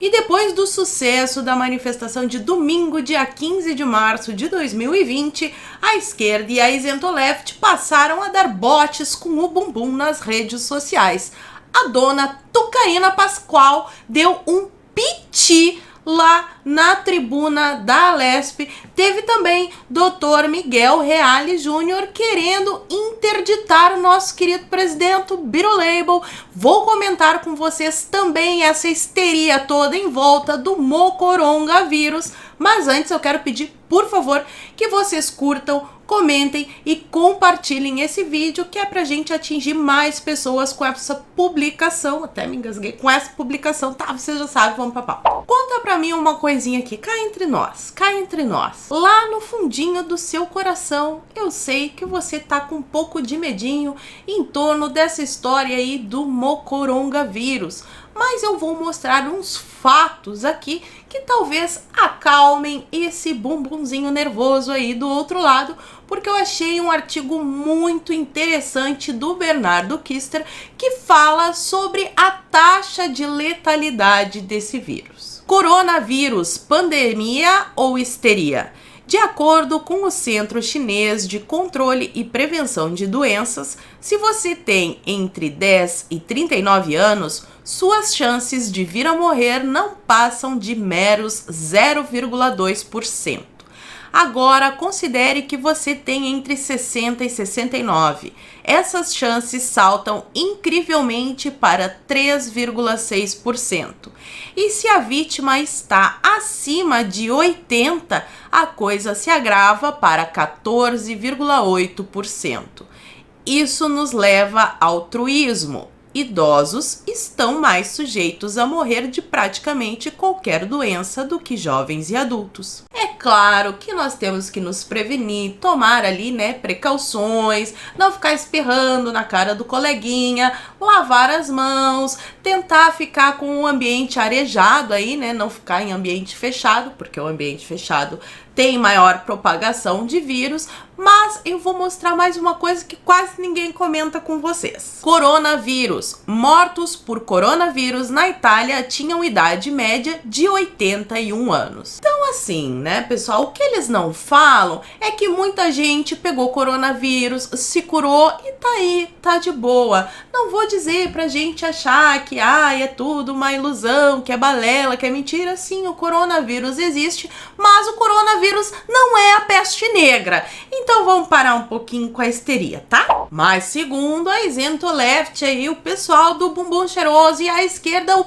E depois do sucesso da manifestação de domingo, dia 15 de março de 2020, a esquerda e a isento-left passaram a dar botes com o bumbum nas redes sociais. A dona Tucaína Pascoal deu um piti lá na tribuna da Alesp. Teve também Dr. Miguel Reale Júnior querendo interditar o nosso querido presidente Birulabel. Vou comentar com vocês também essa histeria toda em volta do mocoronavírus, mas antes eu quero pedir, por favor, que vocês curtam, comentem e compartilhem esse vídeo, que é pra gente atingir mais pessoas com essa publicação. Até me engasguei com essa publicação, tá? Você já sabe, vamos pra pau. Conta pra mim uma coisinha aqui, cá entre nós, cá entre nós. Lá no fundinho do seu coração, eu sei que você tá com um pouco de medinho em torno dessa história aí do mocoronavírus. Mas eu vou mostrar uns fatos aqui que talvez acalmem esse bumbumzinho nervoso aí do outro lado, porque eu achei um artigo muito interessante do Bernardo Kister que fala sobre a taxa de letalidade desse vírus. Coronavírus, pandemia ou histeria? De acordo com o Centro Chinês de Controle e Prevenção de Doenças, se você tem entre 10 e 39 anos, suas chances de vir a morrer não passam de meros 0,2%. Agora, considere que você tem entre 60 e 69. Essas chances saltam incrivelmente para 3,6%. E se a vítima está acima de 80, a coisa se agrava para 14,8%. Isso nos leva ao altruísmo. Idosos estão mais sujeitos a morrer de praticamente qualquer doença do que jovens e adultos. É claro que nós temos que nos prevenir, tomar ali, precauções, não ficar espirrando na cara do coleguinha, lavar as mãos, tentar ficar com o ambiente arejado aí, não ficar em ambiente fechado, porque o ambiente fechado tem maior propagação de vírus. Mas eu vou mostrar mais uma coisa que quase ninguém comenta com vocês. Coronavírus. Mortos por coronavírus na Itália tinham idade média de 81 anos. Então assim, pessoal, o que eles não falam é que muita gente pegou coronavírus, se curou e tá aí, tá de boa. Não vou dizer pra gente achar que é tudo uma ilusão, que é balela, que é mentira. Sim, o coronavírus existe, mas o coronavírus não é a peste negra. Então vamos parar um pouquinho com a histeria, tá? Mas segundo a isento-left aí, o pessoal do bumbum cheiroso e a esquerda, o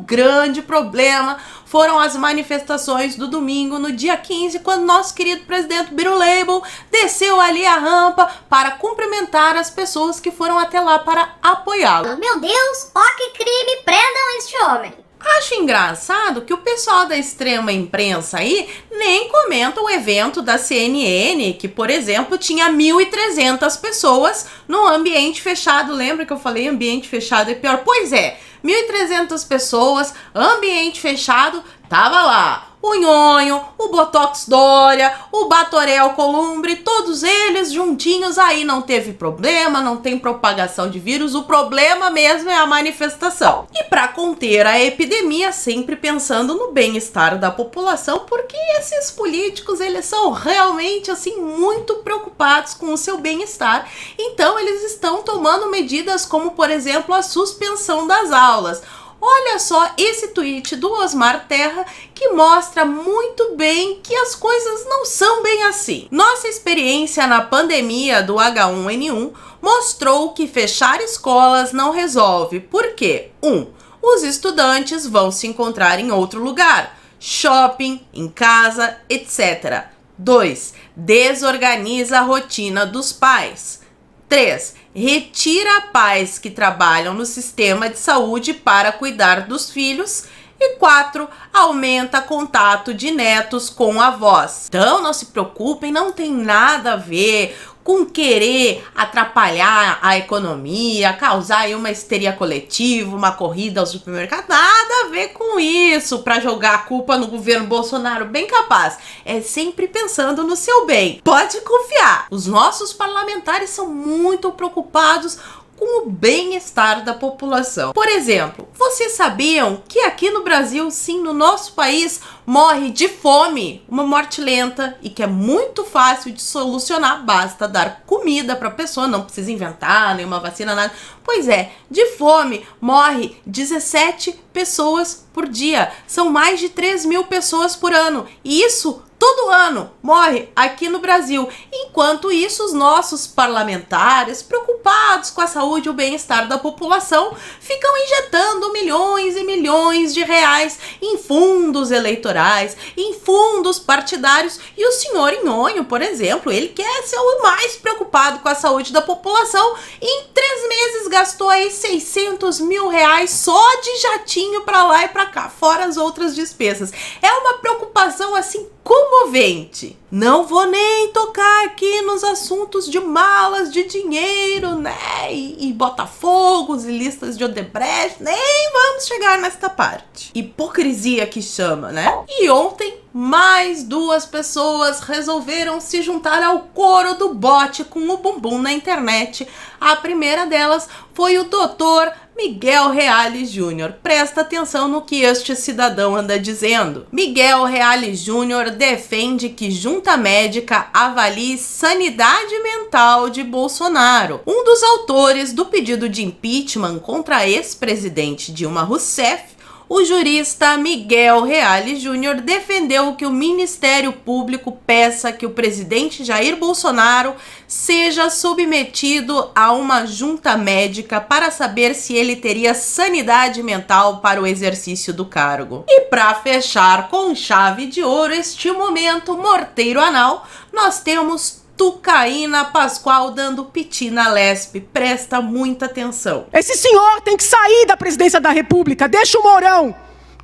grande problema foram as manifestações do domingo, no dia 15, quando nosso querido presidente Birulabel desceu ali a rampa para cumprimentar as pessoas que foram até lá para apoiá-lo. Meu Deus, ó que crime, prendam este homem! Acho engraçado que o pessoal da extrema imprensa aí nem comenta o evento da CNN, que, por exemplo, tinha 1.300 pessoas no ambiente fechado. Lembra que eu falei ambiente fechado é pior? Pois é, 1.300 pessoas, ambiente fechado, tava lá o Nhonho, o Botox Dória, o Batoré Alcolumbre, todos eles juntinhos. Aí não teve problema, não tem propagação de vírus, o problema mesmo é a manifestação. E para conter a epidemia, sempre pensando no bem-estar da população, porque esses políticos, eles são realmente assim muito preocupados com o seu bem-estar. Então eles estão tomando medidas como, por exemplo, a suspensão das aulas. Olha só esse tweet do Osmar Terra que mostra muito bem que as coisas não são bem assim. Nossa experiência na pandemia do H1N1 mostrou que fechar escolas não resolve. Por quê? 1. Os estudantes vão se encontrar em outro lugar, shopping, em casa, etc. 2. Desorganiza a rotina dos pais. 3. Retira pais que trabalham no sistema de saúde para cuidar dos filhos. E 4. Aumenta contato de netos com avós. Então não se preocupem, não tem nada a ver com querer atrapalhar a economia, causar aí uma histeria coletiva, uma corrida ao supermercado, nada a ver com isso, para jogar a culpa no governo Bolsonaro, bem capaz. É sempre pensando no seu bem. Pode confiar, os nossos parlamentares são muito preocupados com o bem-estar da população. Por exemplo, vocês sabiam que aqui no Brasil, sim, no nosso país, morre de fome, uma morte lenta e que é muito fácil de solucionar, basta dar comida para a pessoa, não precisa inventar nenhuma vacina, nada. Pois é, de fome morre 17 pessoas por dia, são mais de 3.000 pessoas por ano, e isso todo ano morre aqui no Brasil. Enquanto isso, os nossos parlamentares, preocupados com a saúde e o bem-estar da população, ficam injetando milhões e milhões de reais em fundos eleitorais, em fundos partidários. E o senhor Nhonho, por exemplo, ele quer ser o mais preocupado com a saúde da população. E em 3 meses gastou aí 600 mil reais só de jatinho pra lá e pra cá, fora as outras despesas. É uma preocupação assim comovente. Não vou nem tocar aqui nos assuntos de malas de dinheiro, né? E Botafogos e listas de Odebrecht. Nem vamos chegar nesta parte. Hipocrisia que chama, né? E ontem, mais 2 pessoas resolveram se juntar ao coro do bote com o bumbum na internet. A primeira delas foi o doutor Miguel Reale Júnior. Presta atenção no que este cidadão anda dizendo. Miguel Reale Júnior defende que junta médica avalie sanidade mental de Bolsonaro. Um dos autores do pedido de impeachment contra a ex-presidente Dilma Rousseff, o jurista Miguel Reale Júnior, defendeu que o Ministério Público peça que o presidente Jair Bolsonaro seja submetido a uma junta médica para saber se ele teria sanidade mental para o exercício do cargo. E para fechar com chave de ouro este momento morteiro anal, nós temos Tucaína Pascoal dando piti na Lespe. Presta muita atenção. Esse senhor tem que sair da presidência da República. Deixa o Mourão,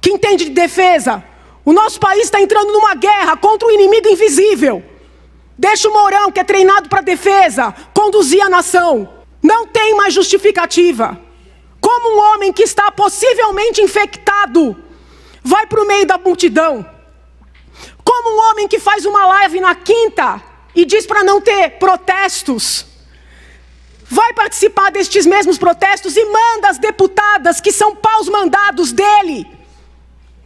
que entende de defesa. O nosso país está entrando numa guerra contra um inimigo invisível. Deixa o Mourão, que é treinado para defesa, conduzir a nação. Não tem mais justificativa. Como um homem que está possivelmente infectado vai para o meio da multidão? Como um homem que faz uma live na quinta e diz para não ter protestos, vai participar destes mesmos protestos e manda as deputadas, que são paus mandados dele,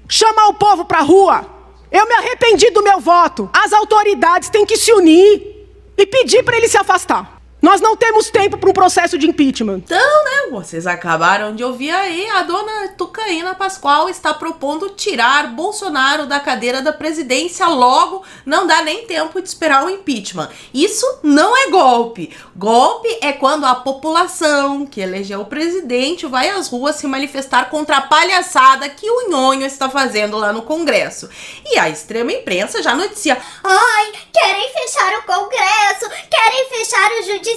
chamar o povo para a rua? Eu me arrependi do meu voto. As autoridades têm que se unir e pedir para ele se afastar. Nós não temos tempo para um processo de impeachment. Então, né, vocês acabaram de ouvir aí, a dona Tucaína Pascoal está propondo tirar Bolsonaro da cadeira da presidência, logo não dá nem tempo de esperar o impeachment. Isso não é golpe. Golpe é quando a população que elegeu o presidente vai às ruas se manifestar contra a palhaçada que o Nhonho está fazendo lá no Congresso. E a extrema imprensa já noticia: Ai, querem fechar o Congresso, querem fechar o Judiciário.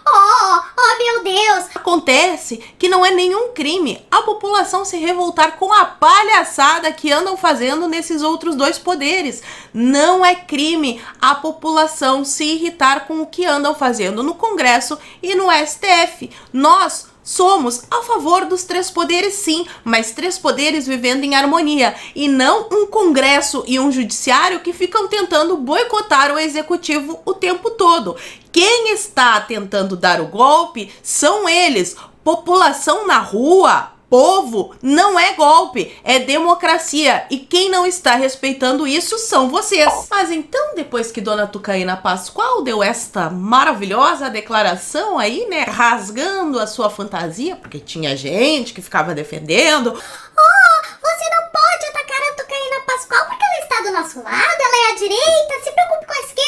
Oh meu Deus. Acontece que não é nenhum crime a população se revoltar com a palhaçada que andam fazendo nesses outros 2 poderes. Não é crime a população se irritar com o que andam fazendo no Congresso e no STF. Nós somos a favor dos 3 poderes, sim, mas 3 poderes vivendo em harmonia, e não um Congresso e um Judiciário que ficam tentando boicotar o Executivo o tempo todo. Quem está tentando dar o golpe são eles. População na rua, povo, não é golpe, é democracia. E quem não está respeitando isso são vocês. Mas então, depois que dona Tucaína Pascoal deu esta maravilhosa declaração aí, né, rasgando a sua fantasia, porque tinha gente que ficava defendendo: Você não pode atacar a Tucaína Pascoal porque ela está do nosso lado, ela é a direita, se preocupe com a esquerda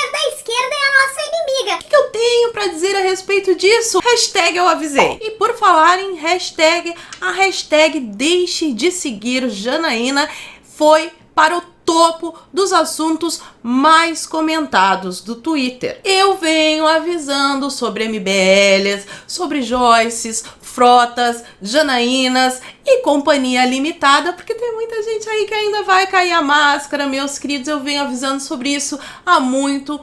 é a nossa inimiga. O que eu tenho pra dizer a respeito disso? Hashtag eu avisei. E por falar em hashtag, a hashtag deixe de seguir Janaína foi para o topo dos assuntos mais comentados do Twitter. Eu venho avisando sobre MBLs, sobre Joyces, Frotas, Janaínas e Companhia Limitada, porque tem muita gente aí que ainda vai cair a máscara, meus queridos, eu venho avisando sobre isso há muito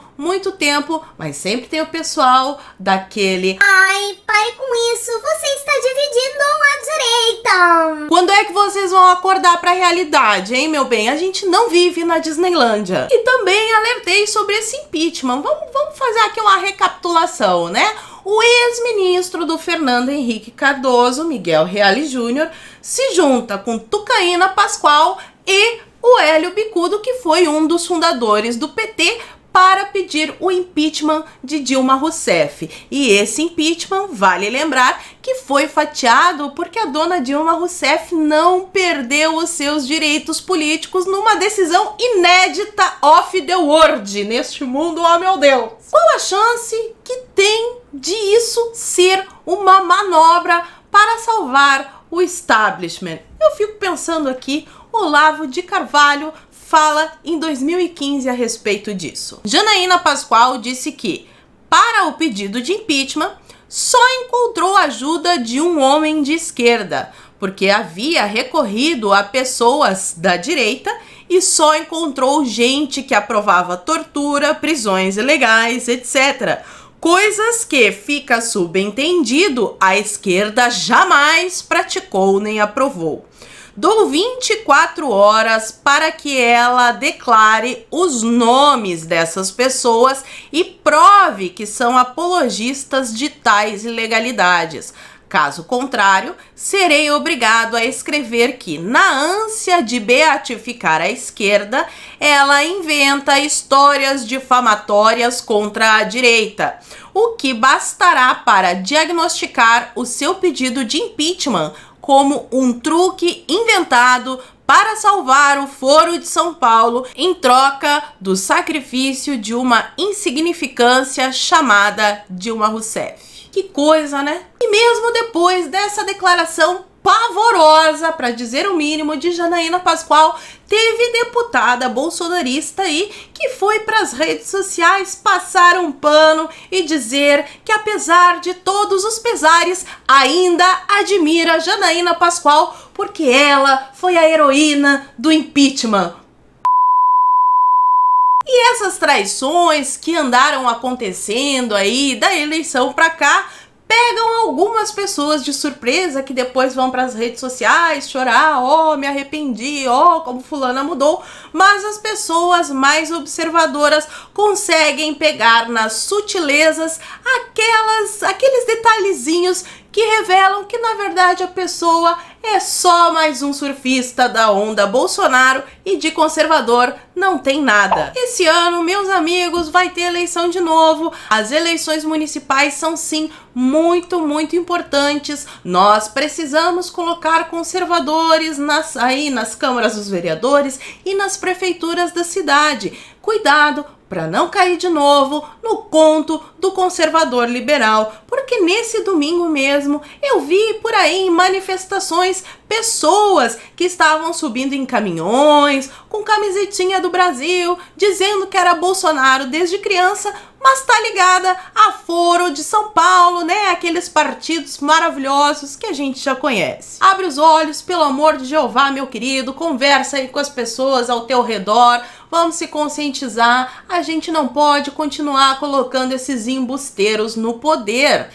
tempo, mas sempre tem o pessoal daquele Ai, pare com isso, você está dividindo a direita. quando é que vocês vão acordar para a realidade, hein, meu bem? A gente não vive na Disneylândia. E também alertei sobre esse impeachment. Vamos fazer aqui uma recapitulação, né? O ex-ministro do Fernando Henrique Cardoso, Miguel Reale Júnior, se junta com Tucaína Pascoal e o Hélio Bicudo, que foi um dos fundadores do PT, para pedir o impeachment de Dilma Rousseff. E esse impeachment, vale lembrar, que foi fatiado porque a dona Dilma Rousseff não perdeu os seus direitos políticos numa decisão inédita off the world, neste mundo, oh meu Deus! Qual a chance que tem de isso ser uma manobra para salvar o establishment? Eu fico pensando aqui, Olavo de Carvalho fala em 2015 a respeito disso. Janaína Pascoal disse que, para o pedido de impeachment, só encontrou ajuda de um homem de esquerda, porque havia recorrido a pessoas da direita e só encontrou gente que aprovava tortura, prisões ilegais, etc. Coisas que, fica subentendido, a esquerda jamais praticou nem aprovou. Dou 24 horas para que ela declare os nomes dessas pessoas e prove que são apologistas de tais ilegalidades. Caso contrário, serei obrigado a escrever que, na ânsia de beatificar a esquerda, ela inventa histórias difamatórias contra a direita, o que bastará para diagnosticar o seu pedido de impeachment como um truque inventado para salvar o Foro de São Paulo em troca do sacrifício de uma insignificância chamada Dilma Rousseff. Que coisa, né? E mesmo depois dessa declaração pavorosa, para dizer o mínimo, de Janaína Pascoal, teve deputada bolsonarista aí que foi para as redes sociais passar um pano e dizer que, apesar de todos os pesares, ainda admira Janaína Pascoal porque ela foi a heroína do impeachment. E essas traições que andaram acontecendo aí da eleição pra cá pegam algumas pessoas de surpresa que depois vão para as redes sociais chorar, oh, me arrependi, oh, como fulana mudou, mas as pessoas mais observadoras conseguem pegar nas sutilezas aqueles detalhezinhos que revelam que na verdade a pessoa é só mais um surfista da onda Bolsonaro e de conservador não tem nada. Esse ano, meus amigos, vai ter eleição de novo. As eleições municipais são sim muito importantes. Nós precisamos colocar conservadores nas câmaras dos vereadores e nas prefeituras da cidade. Cuidado para não cair de novo no conto do conservador liberal, porque nesse domingo mesmo eu vi por aí em manifestações pessoas que estavam subindo em caminhões com camisetinha do Brasil, dizendo que era Bolsonaro desde criança, mas tá ligada a Foro de São Paulo, né? Aqueles partidos maravilhosos que a gente já conhece. Abre os olhos, pelo amor de Jeová, meu querido, conversa aí com as pessoas ao teu redor, vamos se conscientizar, a gente não pode continuar colocando esses embusteiros no poder.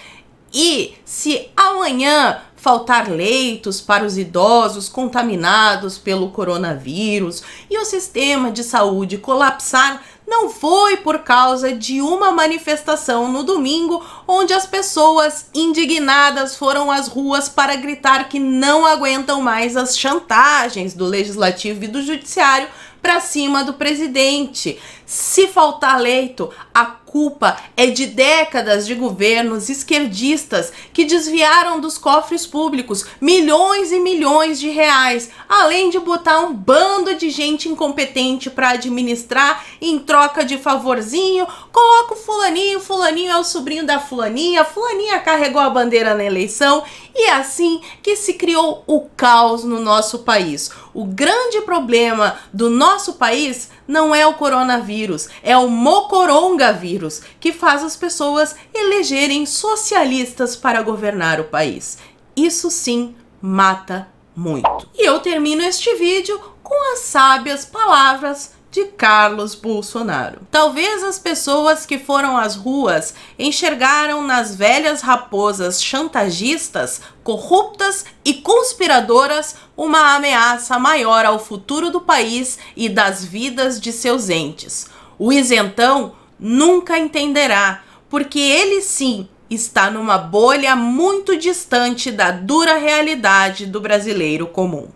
E se amanhã faltar leitos para os idosos contaminados pelo coronavírus e o sistema de saúde colapsar, não foi por causa de uma manifestação no domingo onde as pessoas indignadas foram às ruas para gritar que não aguentam mais as chantagens do legislativo e do judiciário para cima do presidente. Se faltar leito, a culpa é de décadas de governos esquerdistas que desviaram dos cofres públicos milhões e milhões de reais, além de botar um bando de gente incompetente para administrar em troca de favorzinho. Coloca o fulaninho, fulaninho é o sobrinho da fulaninha, fulaninha carregou a bandeira na eleição, e é assim que se criou o caos no nosso país. O grande problema do nosso país não é o coronavírus, é o mocorongavírus, que faz as pessoas elegerem socialistas para governar o país. Isso sim mata muito. E eu termino este vídeo com as sábias palavras de Carlos Bolsonaro. Talvez as pessoas que foram às ruas enxergaram nas velhas raposas chantagistas, corruptas e conspiradoras uma ameaça maior ao futuro do país e das vidas de seus entes. O isentão nunca entenderá, porque ele sim está numa bolha muito distante da dura realidade do brasileiro comum.